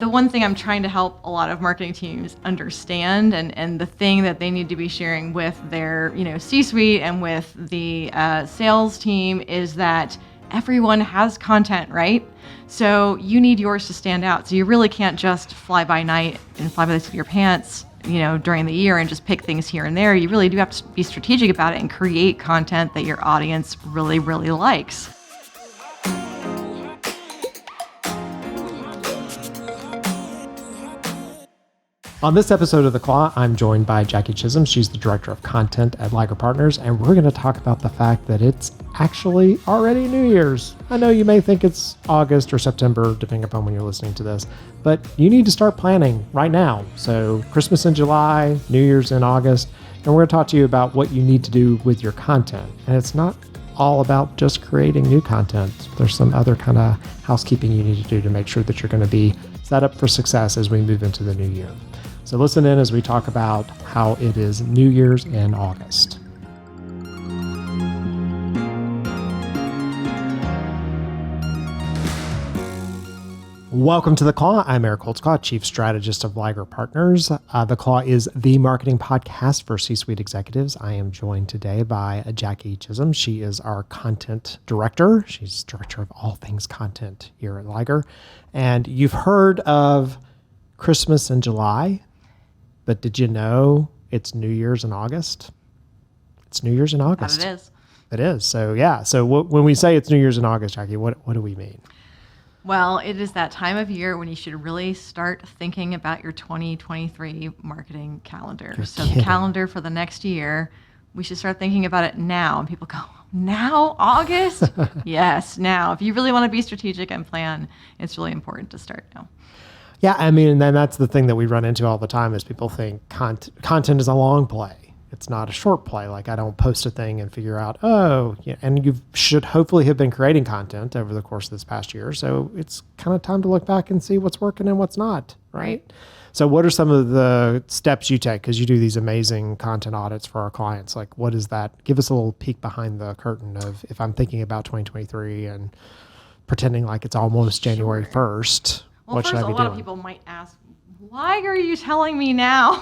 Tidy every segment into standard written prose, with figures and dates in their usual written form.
the one thing I'm trying to help a lot of marketing teams understand, and the thing that they need to be sharing with their C-suite and with the sales team, is that everyone has content, right? So you need yours to stand out. So you really can't just fly by night and fly by the seat of your pants, during the year and just pick things here and there. You really do have to be strategic about it and create content that your audience really, really likes. On this episode of The Claw, I'm joined by Jackie Chism. She's the Director of Content at Liger Partners, and we're going to talk about the fact that it's actually already New Year's. I know you may think it's August or September, depending upon when you're listening to this, but you need to start planning right now. So Christmas in July, New Year's in August, and we're going to talk to you about what you need to do with your content. And it's not all about just creating new content. There's some other kind of housekeeping you need to do to make sure that you're going to be set up for success as we move into the new year. So listen in as we talk about how it is New Year's in August. Welcome to The Claw. I'm Eric Holtzclaw, Chief Strategist of Liger Partners. The Claw is the marketing podcast for C-suite executives. I am joined today by Jackie Chism. She is our content director. She's director of all things content here at Liger. And you've heard of Christmas in July, but did you know it's New Year's in August? It's New Year's in August. That it is. It is. So yeah. So when we say it's New Year's in August, Jackie, what do we mean? Well, it is that time of year when you should really start thinking about your 2023 marketing calendar. So the calendar for the next year, we should start thinking about it now. And people go, now, August? Yes, now. If you really want to be strategic and plan, it's really important to start now. Yeah, I mean, and then that's the thing that we run into all the time is people think content is a long play. It's not a short play. Like I don't post a thing and figure out, and you should hopefully have been creating content over the course of this past year. So it's kind of time to look back and see what's working and what's not, right? So what are some of the steps you take? Because you do these amazing content audits for our clients. Like what is that? Give us a little peek behind the curtain of if I'm thinking about 2023 and pretending like it's almost January 1st. Well, what first, should I be a lot doing? of people might ask, why are you telling me now?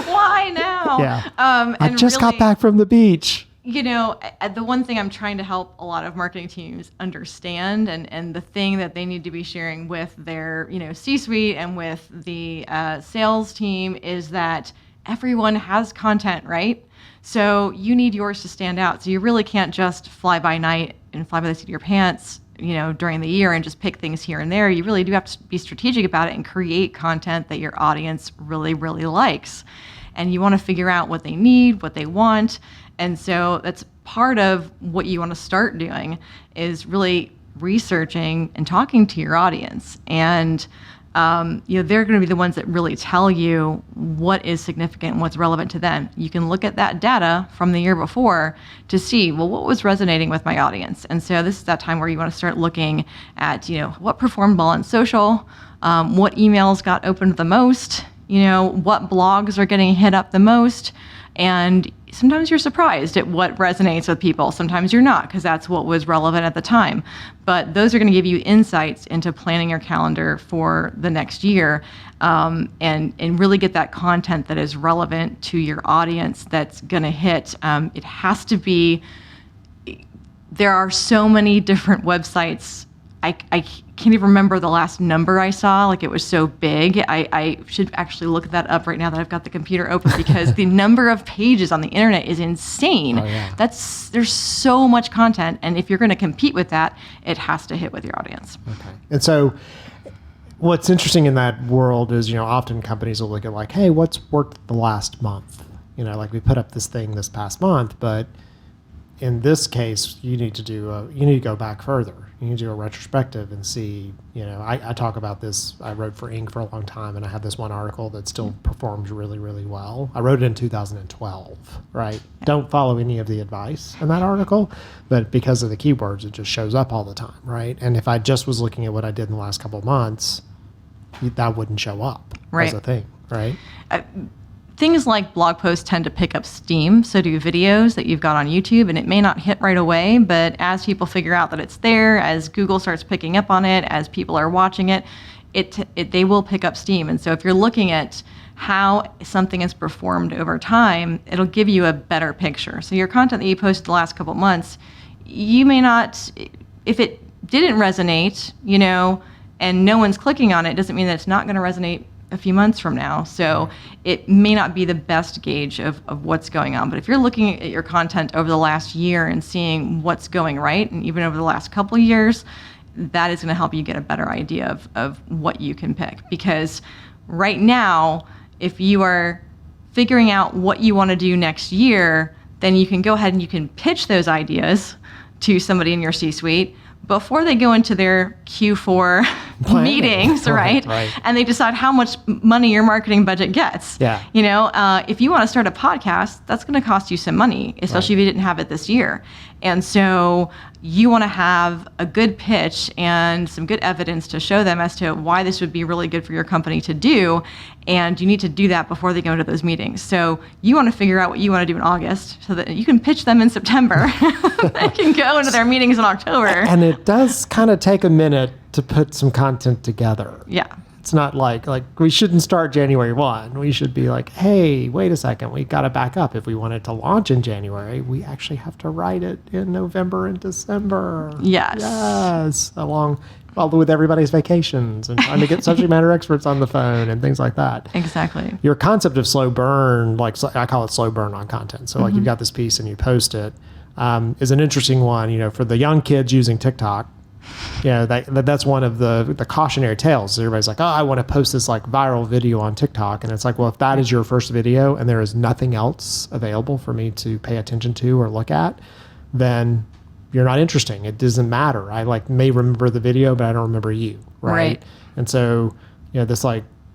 Why now? Yeah. I just got back from the beach. The one thing I'm trying to help a lot of marketing teams understand, and the thing that they need to be sharing with their C-suite and with the sales team, is that everyone has content, right? So you need yours to stand out. So you really can't just fly by night and fly by the seat of your pants during the year and just pick things here and there. You really do have to be strategic about it and create content that your audience really, really likes. And you want to figure out what they need, what they want. And so that's part of what you want to start doing, is really researching and talking to your audience. And they're going to be the ones that really tell you what is significant and what's relevant to them. You can look at that data from the year before to see, well, what was resonating with my audience? And so this is that time where you want to start looking at, what performed well on social, what emails got opened the most, what blogs are getting hit up the most. And sometimes you're surprised at what resonates with people. Sometimes you're not, because that's what was relevant at the time. But those are going to give you insights into planning your calendar for the next year, and really get that content that is relevant to your audience that's going to hit. It has to be, there are so many different websites. I can't even remember the last number I saw. Like, it was so big. I should actually look that up right now that I've got the computer open, because the number of pages on the internet is insane. Oh, yeah. There's so much content, and if you're going to compete with that, it has to hit with your audience. Okay. And so what's interesting in that world is, often companies will look at like, hey, what's worked the last month? Like we put up this thing this past month, but in this case, you need to go back further. You need to do a retrospective and see, I talk about this. I wrote for Inc. for a long time, and I have this one article that still performs really, really well. I wrote it in 2012, right? Yeah. Don't follow any of the advice in that article, but because of the keywords, it just shows up all the time, right? And if I just was looking at what I did in the last couple of months, that wouldn't show up as a thing, right? Things like blog posts tend to pick up steam, so do videos that you've got on YouTube, and it may not hit right away, but as people figure out that it's there, as Google starts picking up on it, as people are watching it, they will pick up steam. And so if you're looking at how something has performed over time, it'll give you a better picture. So your content that you posted the last couple of months, you may not, if it didn't resonate, and no one's clicking on it, doesn't mean that it's not going to resonate a few months from now. So it may not be the best gauge of what's going on. But if you're looking at your content over the last year and seeing what's going right, and even over the last couple of years, that is going to help you get a better idea of what you can pick. Because right now, if you are figuring out what you want to do next year, then you can go ahead and you can pitch those ideas to somebody in your C-suite before they go into their Q4 meetings, right? And they decide how much money your marketing budget gets. Yeah. If you want to start a podcast, that's going to cost you some money, especially if you didn't have it this year. And so you want to have a good pitch and some good evidence to show them as to why this would be really good for your company to do. And you need to do that before they go into those meetings. So you want to figure out what you want to do in August so that you can pitch them in September. They can go into their meetings in October. And it does kind of take a minute to put some content together. Yeah. It's not like we shouldn't start January 1. We should be like, hey, wait a second, we got to back up. If we want it to launch in January, we actually have to write it in November and December. Yes. Along with everybody's vacations and trying to get subject matter experts on the phone and things like that. Exactly. Your concept of slow burn, I call it slow burn on content. So you've got this piece and you post it, is an interesting one, for the young kids using TikTok. That's one of the cautionary tales. Everybody's like, oh, I want to post this viral video on TikTok. And it's like, well, if that is your first video and there is nothing else available for me to pay attention to or look at, then you're not interesting. It doesn't matter. I may remember the video, but I don't remember you. Right. And so, this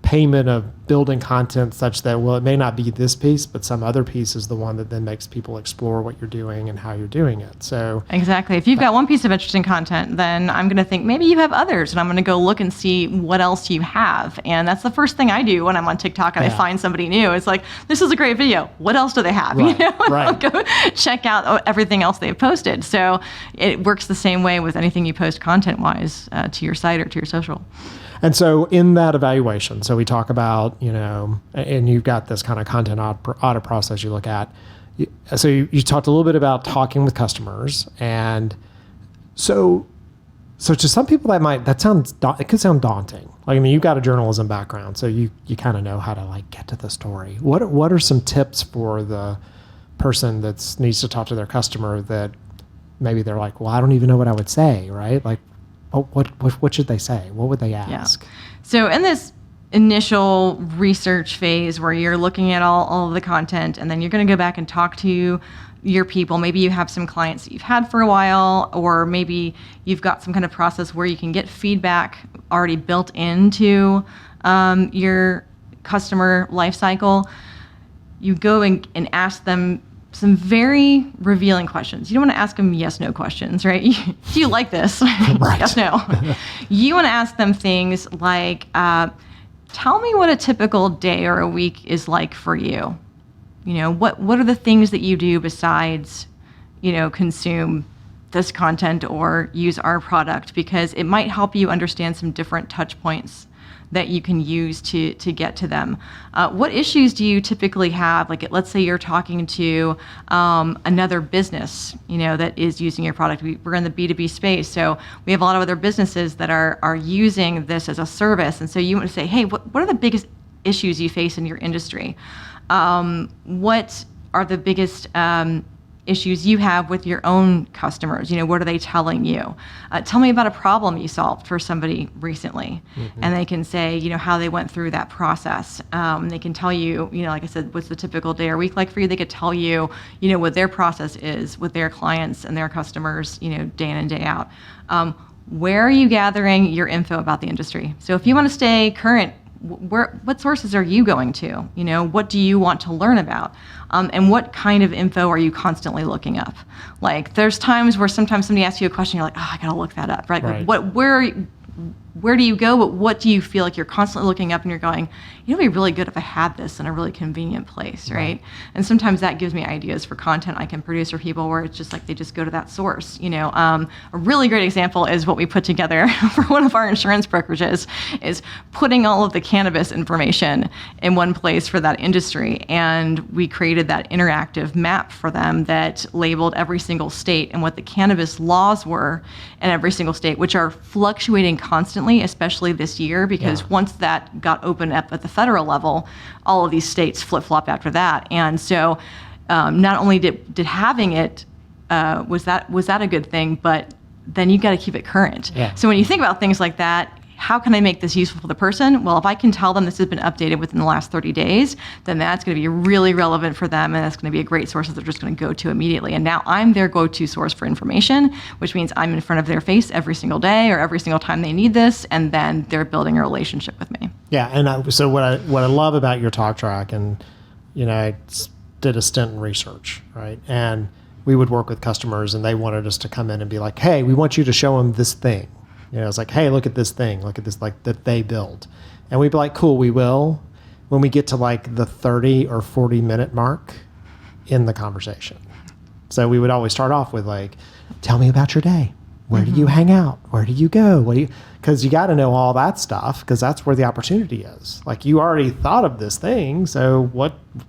payment of building content such that, well, it may not be this piece, but some other piece is the one that then makes people explore what you're doing and how you're doing it. So exactly. If you've got one piece of interesting content, then I'm going to think maybe you have others, and I'm going to go look and see what else you have. And that's the first thing I do when I'm on TikTok and I find somebody new. It's like, this is a great video. What else do they have? Right. I'll go check out everything else they've posted. So it works the same way with anything you post content-wise to your site or to your social. And so in that evaluation, so we talk about, and you've got this kind of content audit process you look at. So you talked a little bit about talking with customers. And so to some people it could sound daunting. You've got a journalism background, so you kind of know how to get to the story. What are some tips for the person that needs to talk to their customer that maybe they're like, well, I don't even know what I would say, right? What should they say? What would they ask? Yeah. So in this initial research phase where you're looking at all of the content, and then you're going to go back and talk to your people. Maybe you have some clients that you've had for a while, or maybe you've got some kind of process where you can get feedback already built into your customer life cycle. You go and ask them some very revealing questions. You don't want to ask them yes/no questions, right? Do you like this? Right. Yes, no. You want to ask them things like, tell me what a typical day or a week is like for you. What are the things that you do besides, consume this content or use our product? Because it might help you understand some different touch points that you can use to get to them. What issues do you typically have? Let's say you're talking to another business, that is using your product. We're in the B2B space, so we have a lot of other businesses that are using this as a service. And so you want to say, hey, what are the biggest issues you face in your industry? What are the biggest issues you have with your own customers? What are they telling you? Tell me about a problem you solved for somebody recently. Mm-hmm. And they can say, how they went through that process. They can tell you, like I said, what's the typical day or week like for you? They could tell you, what their process is with their clients and their customers, day in and day out. Where are you gathering your info about the industry? So if you want to stay current, what sources are you going to? What do you want to learn about? And what kind of info are you constantly looking up? There's times where sometimes somebody asks you a question, you're like, oh, I gotta look that up, right? Right. where do you go, but what do you feel like you're constantly looking up and you're going, it'd be really good if I had this in a really convenient place, right? And sometimes that gives me ideas for content I can produce for people where it's just like they just go to that source. A really great example is what we put together for one of our insurance brokerages is putting all of the cannabis information in one place for that industry. And we created that interactive map for them that labeled every single state and what the cannabis laws were in every single state, which are fluctuating constantly, especially this year, because once that got opened up at the federal level, all of these states flip-flop after that. And so not only did having it, was that a good thing, but then you got to keep it current. Yeah. So when you think about things like that, how can I make this useful for the person? Well, if I can tell them this has been updated within the last 30 days, then that's going to be really relevant for them, and that's going to be a great source that they're just going to go to immediately. And now I'm their go-to source for information, which means I'm in front of their face every single day or every single time they need this, and then they're building a relationship with me. Yeah, and so what I love about your talk track, and I did a stint in research, right? And we would work with customers, and they wanted us to come in and be like, hey, we want you to show them this thing. It's like, hey, look at this thing, look at this, like, that they build. And we'd be like, cool, we will. When we get to like the 30 or 40 minute mark in the conversation. So we would always start off with like, tell me about your day. Where do you hang out? Where do you go? Because you got to know all that stuff, because that's where the opportunity is. Like, you already thought of this thing. So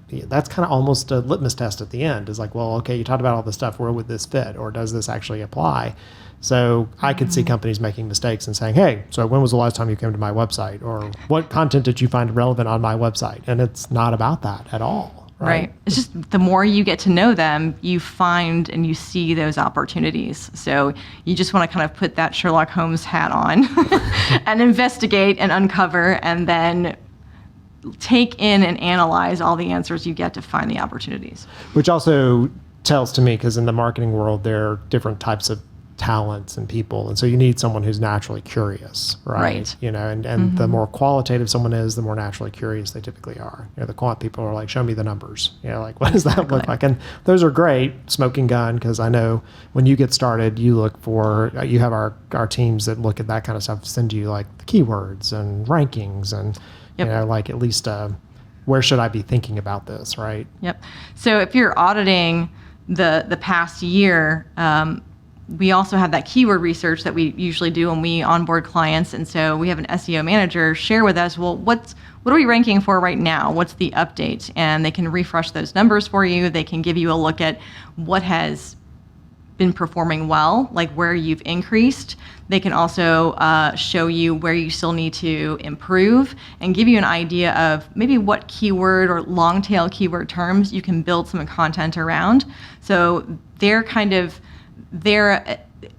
that's kind of almost a litmus test at the end, is like, well, okay, you talked about all this stuff. Where would this fit? Or does this actually apply? So I could see companies making mistakes and saying, hey, so when was the last time you came to my website? Or what content did you find relevant on my website? And it's not about that at all. Right. It's just the more you get to know them, you find and you see those opportunities. So you just want to kind of put that Sherlock Holmes hat on and investigate and uncover, and then take in and analyze all the answers you get to find the opportunities. Which also tells to me, because in the marketing world, there are different types of talents and people, and so you need someone who's naturally curious, right? And the more qualitative someone is, the more naturally curious they typically are. The quant people are like, show me the numbers, like, what does that look like? And those are great, smoking gun, because I know when you get started, you have our teams that look at that kind of stuff, send you like the keywords and rankings, and like, at least where should I be thinking about this, right? Yep. So if you're auditing the past year, we also have that keyword research that we usually do when we onboard clients. And so we have an SEO manager share with us, well, what are we ranking for right now? What's the update? And they can refresh those numbers for you. They can give you a look at what has been performing well, like where you've increased. They can also show you where you still need to improve, and give you an idea of maybe what keyword or long tail keyword terms you can build some content around. So they're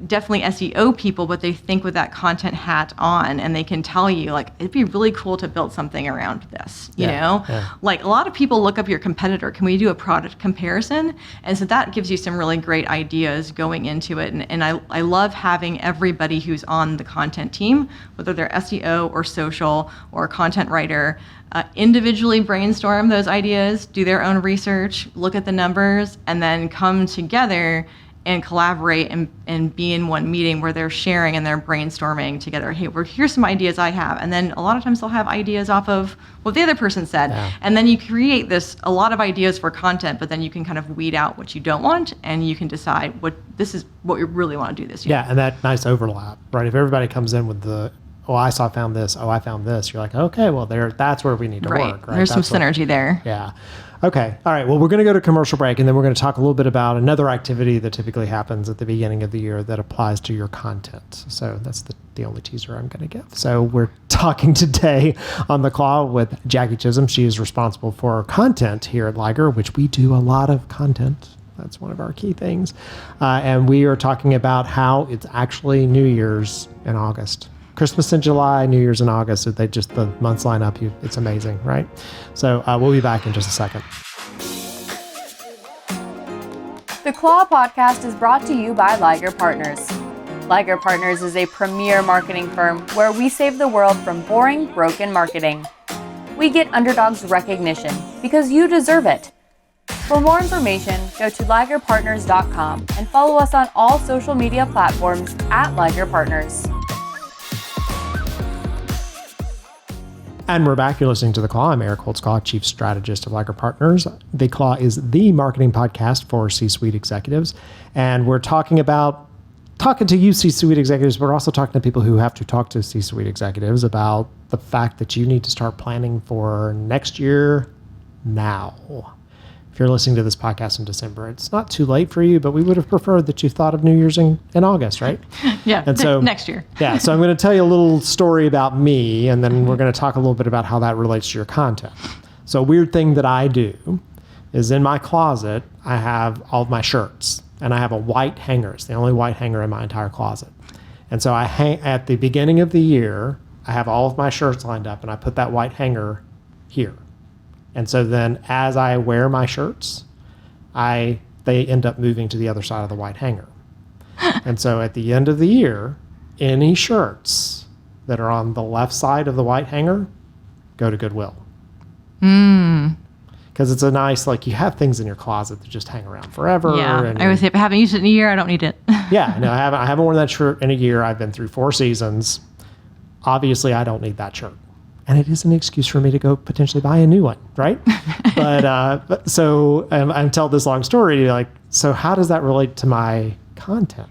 definitely SEO people, but they think with that content hat on, and they can tell you, like, it'd be really cool to build something around this, you know? Yeah. Like, a lot of people look up your competitor. Can we do a product comparison? And so that gives you some really great ideas going into it. And I love having everybody who's on the content team, whether they're SEO or social or a content writer, individually brainstorm those ideas, do their own research, look at the numbers, and then come together and collaborate and be in one meeting where they're sharing and they're brainstorming together. Hey, here's some ideas I have. And then a lot of times they'll have ideas off of what the other person said. Yeah. And then you create a lot of ideas for content, but then you can kind of weed out what you don't want, and you can decide this is what we really want to do this year. Yeah, and that nice overlap, right? If everybody comes in with I found this, I found this, you're like, okay, well, that's where we need to work, right? There's some synergy there. Yeah. Okay. All right. Well, we're going to go to commercial break, and then we're going to talk a little bit about another activity that typically happens at the beginning of the year that applies to your content. So that's the only teaser I'm going to give. So we're talking today on the call with Jackie Chism. She is responsible for content here at Liger, which we do a lot of content. That's one of our key things. And we are talking about how it's actually New Year's in August. Christmas in July, New Year's in August. So the months line up. It's amazing, right? So we'll be back in just a second. The Claw podcast is brought to you by Liger Partners. Liger Partners is a premier marketing firm where we save the world from boring, broken marketing. We get underdogs recognition because you deserve it. For more information, go to ligerpartners.com and follow us on all social media platforms at Liger Partners. And we're back. You're listening to The Claw. I'm Eric Holtzclaw, Chief Strategist of Liger Partners. The Claw is the marketing podcast for C-suite executives. And we're talking to you C-suite executives, but we're also talking to people who have to talk to C-suite executives about the fact that you need to start planning for next year now. If you're listening to this podcast in December, it's not too late for you, but we would have preferred that you thought of New Year's in August, right? Yeah, and so next year. Yeah, so I'm going to tell you a little story about me, and then we're going to talk a little bit about how that relates to your content. So a weird thing that I do is in my closet, I have all of my shirts, and I have a white hanger. It's the only white hanger in my entire closet. And so I hang at the beginning of the year, I have all of my shirts lined up, and I put that white hanger here. And so then as I wear my shirts, they end up moving to the other side of the white hanger. And so at the end of the year, any shirts that are on the left side of the white hanger go to Goodwill. Because it's a nice, like, you have things in your closet that just hang around forever. Yeah, and I always say, if I haven't used it in a year, I don't need it. Yeah, no, I haven't worn that shirt in a year. I've been through 4 seasons. Obviously, I don't need that shirt. And it is an excuse for me to go potentially buy a new one, right? But so I'm telling this long story, like, so how does that relate to my content?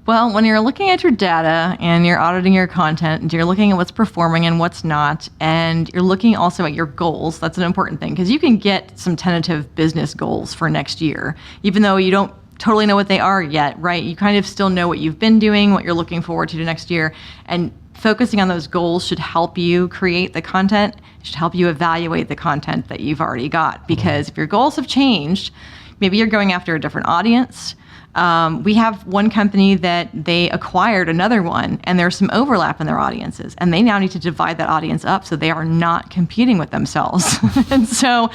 Well, when you're looking at your data and you're auditing your content, and you're looking at what's performing and what's not, and you're looking also at your goals, that's an important thing, because you can get some tentative business goals for next year, even though you don't totally know what they are yet, right? You kind of still know what you've been doing, what you're looking forward to next year, and focusing on those goals should help you create the content, should help you evaluate the content that you've already got. Because if your goals have changed, maybe you're going after a different audience. We have one company that they acquired another one, and there's some overlap in their audiences, and they now need to divide that audience up so they are not competing with themselves. And so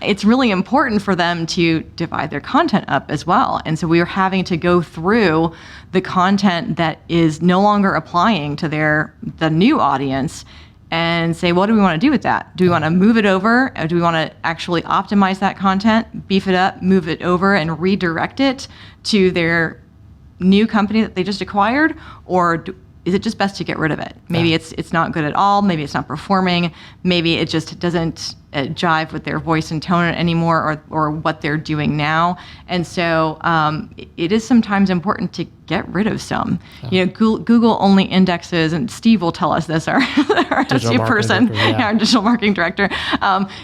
it's really important for them to divide their content up as well. And so we are having to go through the content that is no longer applying to the new audience and say, what do we want to do with that? Do we want to move it over? Or do we want to actually optimize that content, beef it up, move it over, and redirect it to their new company that they just acquired? Or is it just best to get rid of it? Maybe it's not good at all. Maybe it's not performing. Maybe it just doesn't jive with their voice and tone anymore, or what they're doing now. And so it is sometimes important to get rid of some. You know, Google only indexes, and Steve will tell us this, our SEO person, our digital marketing director.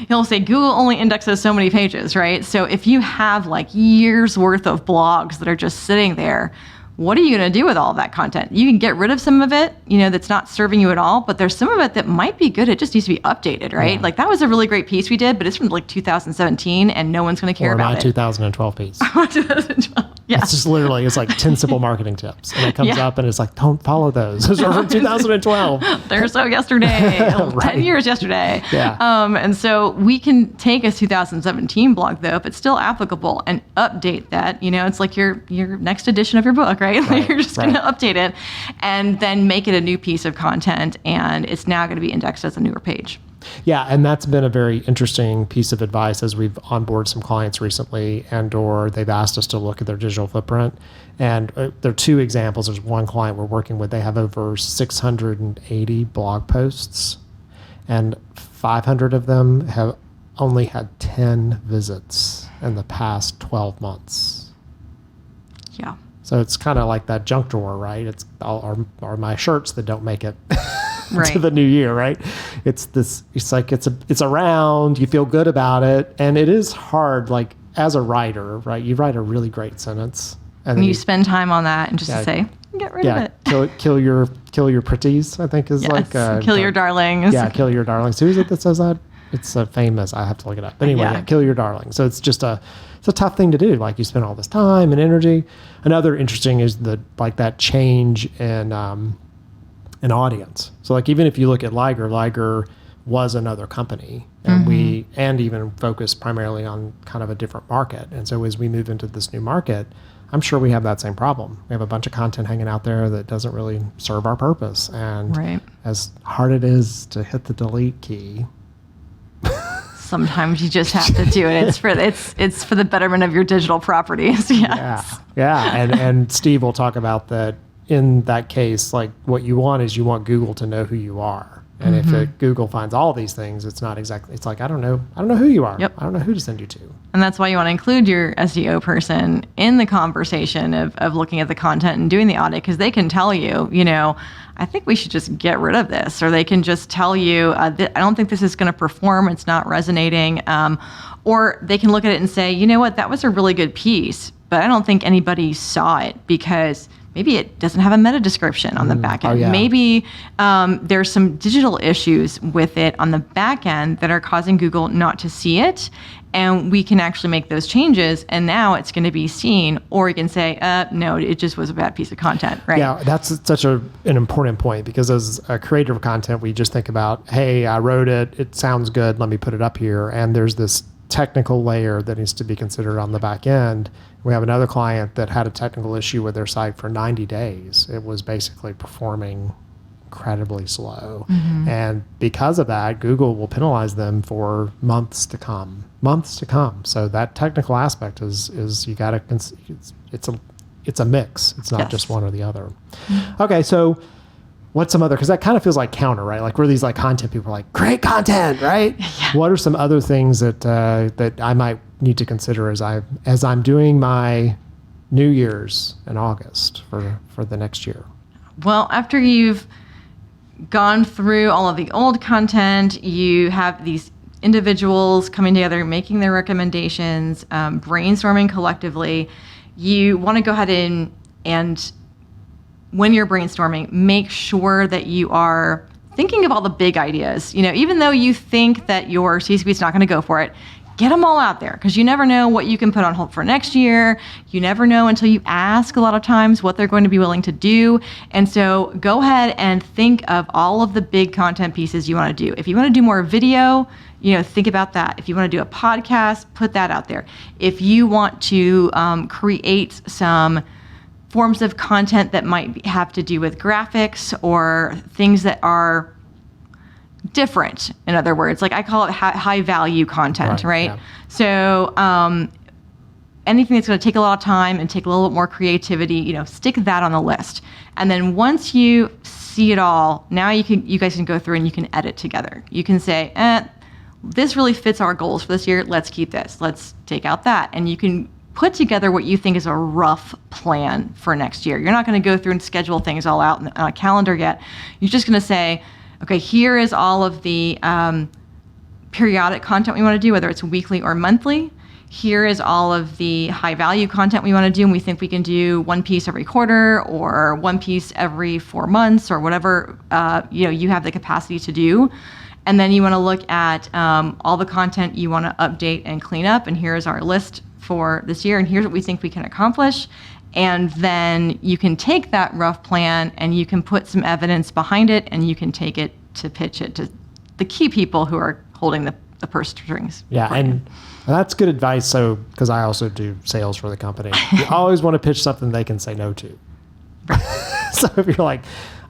He'll say Google only indexes so many pages, right? So if you have like years worth of blogs that are just sitting there, what are you going to do with all of that content? You can get rid of some of it, you know, that's not serving you at all, but there's some of it that might be good. It just needs to be updated, right? Yeah. Like, that was a really great piece we did, but it's from like 2017 and no one's going to care about it. Or my 2012 piece. 2012. Yeah. It's just literally, it's like 10 simple marketing tips. And it comes up and it's like, don't follow those. Those are from 2012. They're so yesterday, right. 10 years yesterday. Yeah. And so we can take a 2017 blog though, if it's still applicable, and update that. You know, it's like your next edition of your book, right? You're just going to update it and then make it a new piece of content, and it's now going to be indexed as a newer page. Yeah, and that's been a very interesting piece of advice as we've onboarded some clients recently, or they've asked us to look at their digital footprint. And there are 2 examples. There's one client we're working with. They have over 680 blog posts, and 500 of them have only had 10 visits in the past 12 months. Yeah. So it's kind of like that junk drawer, right? It's all are my shirts that don't make it to the new year, right? It's like it's around, you feel good about it, and it is hard, like, as a writer, right? You write a really great sentence, and then you spend time on that, and just to say, get rid of it. Kill your pretties, I think is like kill your darlings. Yeah, kill your darlings. Who is it that says that? It's famous. I have to look it up. But anyway, kill your darlings. So it's just it's a tough thing to do. Like, you spend all this time and energy. Another interesting is that change in audience. So like, even if you look at Liger was another company, and we even focused primarily on kind of a different market. And so as we move into this new market, I'm sure we have that same problem. We have a bunch of content hanging out there that doesn't really serve our purpose. And as hard it is to hit the delete key, sometimes you just have to do it. It's for the betterment of your digital properties. Yes. Yeah. And Steve will talk about that. In that case, like, what you want is you want Google to know who you are. And if Google finds all these things, it's not exactly, it's like, I don't know who you are. Yep. I don't know who to send you to. And that's why you want to include your SEO person in the conversation of looking at the content and doing the audit, because they can tell you, I think we should just get rid of this. Or they can just tell you, I don't think this is going to perform. It's not resonating. Or they can look at it and say, you know what, that was a really good piece, but I don't think anybody saw it because maybe it doesn't have a meta description on the back end. Oh, yeah. Maybe there's some digital issues with it on the back end that are causing Google not to see it. And we can actually make those changes, and now it's going to be seen. Or you can say, no, it just was a bad piece of content, right? Yeah, that's such an important point, because as a creator of content, we just think about, hey, I wrote it, it sounds good, let me put it up here. And there's this technical layer that needs to be considered on the back end. We have another client that had a technical issue with their site for 90 days. It was basically performing incredibly slow. And because of that, Google will penalize them for months to come. So that technical aspect is you got to, it's a mix. It's not just one or the other. Okay. So what's some other, because that kind of feels like counter, right? Like we're these like content people, like great content, right? Yeah. What are some other things that I might need to consider as I'm doing my New Year's in August for the next year? Well, after you've gone through all of the old content, you have these individuals coming together, making their recommendations, brainstorming collectively. You want to go ahead and when you're brainstorming, make sure that you are thinking of all the big ideas. Even though you think that your C-suite's not going to go for it, get them all out there, because you never know what you can put on hold for next year. You never know until you ask a lot of times what they're going to be willing to do. And so go ahead and think of all of the big content pieces you want to do. If you want to do more video, think about that. If you want to do a podcast, put that out there. If you want to create some forms of content that might have to do with graphics or things that are different, in other words, like I call it high value content, right? Yeah. So anything that's going to take a lot of time and take a little bit more creativity, stick that on the list. And then once you see it all, now you guys can go through and you can edit together. You can say, this really fits our goals for this year. Let's keep this. Let's take out that. And you can put together what you think is a rough plan for next year. You're not going to go through and schedule things all out on a calendar yet. You're just going to say, okay, here is all of the periodic content we want to do, whether it's weekly or monthly. Here is all of the high value content we want to do, and we think we can do one piece every quarter or one piece every 4 months or whatever you have the capacity to do. And then you want to look at all the content you want to update and clean up, and here's our list for this year, and here's what we think we can accomplish. And then you can take that rough plan and you can put some evidence behind it, and you can take it to pitch it to the key people who are holding the purse strings. Yeah, and that's good advice. So, because I also do sales for the company, you always want to pitch something they can say no to. So if you're like,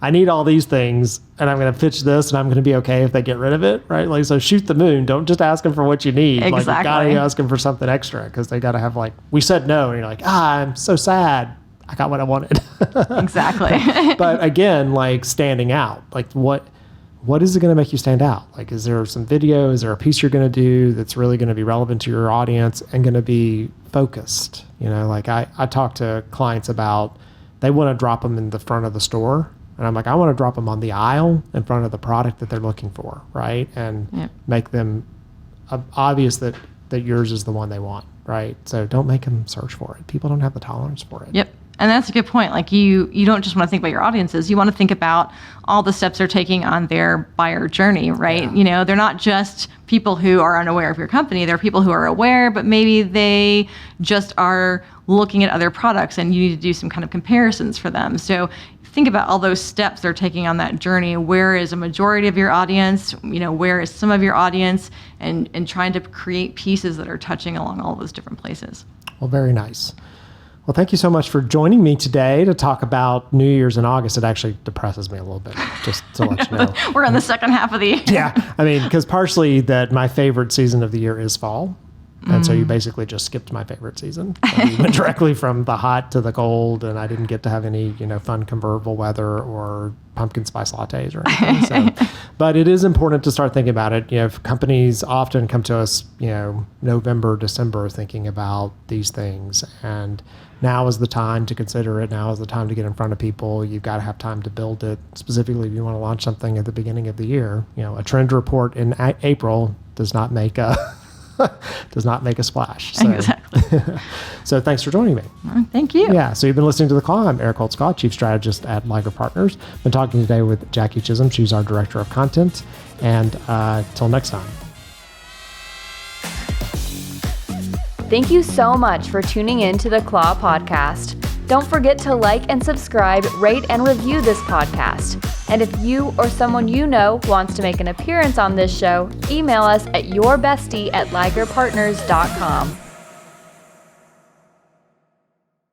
I need all these things, and I'm going to pitch this, and I'm going to be okay if they get rid of it, right? Like, so shoot the moon. Don't just ask them for what you need. Exactly. Like, you got to ask them for something extra, because they got to have, like, we said no, and you're like, I'm so sad. I got what I wanted. Exactly. But again, like, standing out. Like, what is it going to make you stand out? Like, is there some video? Is there a piece you're going to do that's really going to be relevant to your audience and going to be focused? Like, I talk to clients about, they want to drop them in the front of the store. And I'm like, I want to drop them on the aisle in front of the product that they're looking for, right? And make them obvious that yours is the one they want, right? So don't make them search for it. People don't have the tolerance for it. Yep. And that's a good point. Like you don't just want to think about your audiences. You want to think about all the steps they're taking on their buyer journey, right? Yeah. They're not just people who are unaware of your company. They're people who are aware, but maybe they just are looking at other products, and you need to do some kind of comparisons for them. So think about all those steps they're taking on that journey. Where is a majority of your audience? Where is some of your audience? And trying to create pieces that are touching along all those different places. Well, very nice. Well, thank you so much for joining me today to talk about New Year's in August. It actually depresses me a little bit, just to let you know. We're on the second half of the year. Yeah. I mean, because partially that my favorite season of the year is fall. And so you basically just skipped my favorite season. So you went directly from the hot to the cold, and I didn't get to have any, fun convertible weather or pumpkin spice lattes or anything. So, but it is important to start thinking about it. Companies often come to us, November, December, thinking about these things. And now is the time to consider it. Now is the time to get in front of people. You've got to have time to build it. Specifically, if you want to launch something at the beginning of the year, a trend report in April does not make a splash. So, Exactly. So thanks for joining me. Thank you. Yeah. So you've been listening to The Claw. I'm Eric Holtzclaw, Chief Strategist at Liger Partners. Been talking today with Jackie Chism. She's our Director of Content. And till next time. Thank you so much for tuning in to the Claw Podcast. Don't forget to like and subscribe, rate and review this podcast. And if you or someone you know wants to make an appearance on this show, email us at yourbestie@ligerpartners.com.